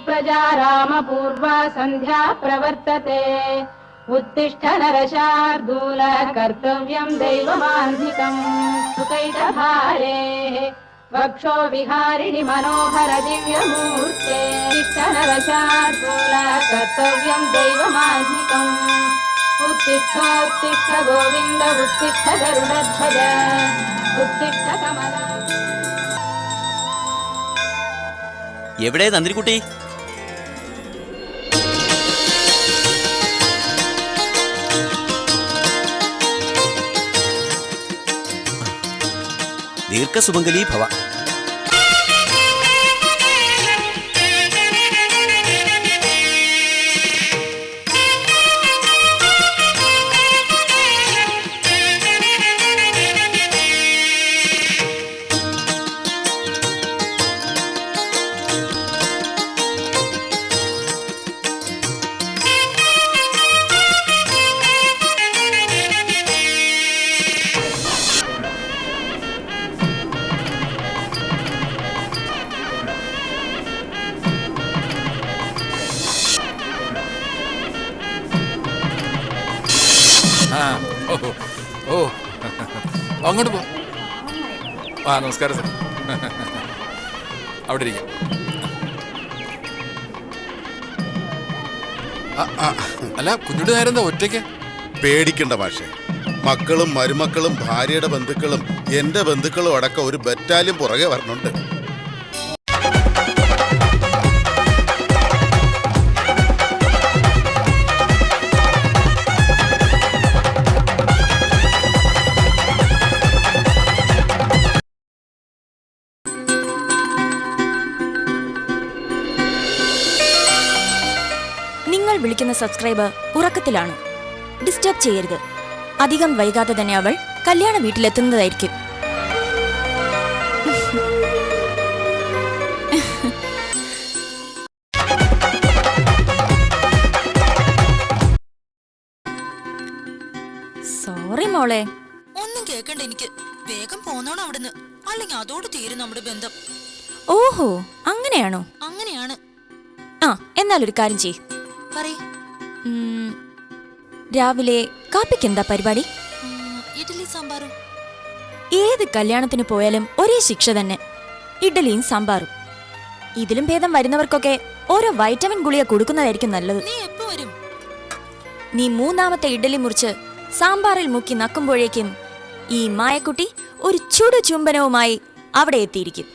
प्रजा रामपूर्वा सन्ध्या प्रवर्तते उत्तिष्ठ नरशार्दूल कर्तव्यं दैवमान्धिकम् सुकैटभारेः वक्षो विहारिणि मनोहर दिव्यमूर्ते उत्तिष्ठ नरशार्दूल कर्तव्यं दैवमान्धिकम् उत्तिष्ठोत्तिष्ठ गोविन्द उत्तिष्ठ गरुडध्वज उत्तिष्ठ कमला. എവിടെ തന്ത്രിക്കുട്ടി? ദീർഘസുമംഗലീ ഭവ. ഓ അങ്ങോട്ട് പോ. നമസ്കാരം സാർ. അവിടെ ഇരിക്കാം. അല്ല കുഞ്ഞുട്ടി നേരെന്താ ഒറ്റയ്ക്ക്? പേടിക്കണ്ട മാഷെ, മക്കളും മരുമക്കളും ഭാര്യയുടെ ബന്ധുക്കളും എന്റെ ബന്ധുക്കളും അടക്കം ഒരു ബറ്റാലിയൻ പുറകെ വരണുണ്ട്. നിങ്ങൾ വിളിക്കുന്ന സബ്സ്ക്രൈബർ ഉറക്കത്തിലാണ്. ഡിസ്റ്റർബ് ചെയ്യരുത്. അധികം വൈകാതെ തന്നെ അവൾ കല്യാണ വീട്ടിലെത്തുന്നതായിരിക്കും. സോറി മോളെ. ഒന്നും കേക്കണ്ട എനിക്ക്. വേഗം പോന്നോണം അവിടുന്ന്, അല്ലെങ്കിൽ അതോട് തീരും നമ്മുടെ ബന്ധം. ഓഹോ, അങ്ങനെയാണോ? അങ്ങനെയാണ്. ആ, എന്നാലൊരു കാര്യം ചെയ്യ്. രാവിലെ കാപ്പിക്ക് എന്താ പരിപാടി? ഇഡ്ഡലി സാമ്പാറും. ഏത് കല്യാണത്തിന് പോയാലും ഒരേ ശിക്ഷ തന്നെ, ഇഡ്ഡലിയും സാമ്പാറും. ഇതിലും ഭേദം വരുന്നവർക്കൊക്കെ ഓരോ വൈറ്റമിൻ ഗുളിക കൊടുക്കുന്നതായിരിക്കും നല്ലത്. നീ എപ്പോ വരും? നീ മൂന്നാമത്തെ ഇഡ്ഡലി മുറിച്ച് സാമ്പാറിൽ മുക്കി നക്കുമ്പോഴേക്കും ഈ മായക്കുട്ടി ഒരു ചുടു ചുംബനവുമായി അവിടെ എത്തിയിരിക്കും.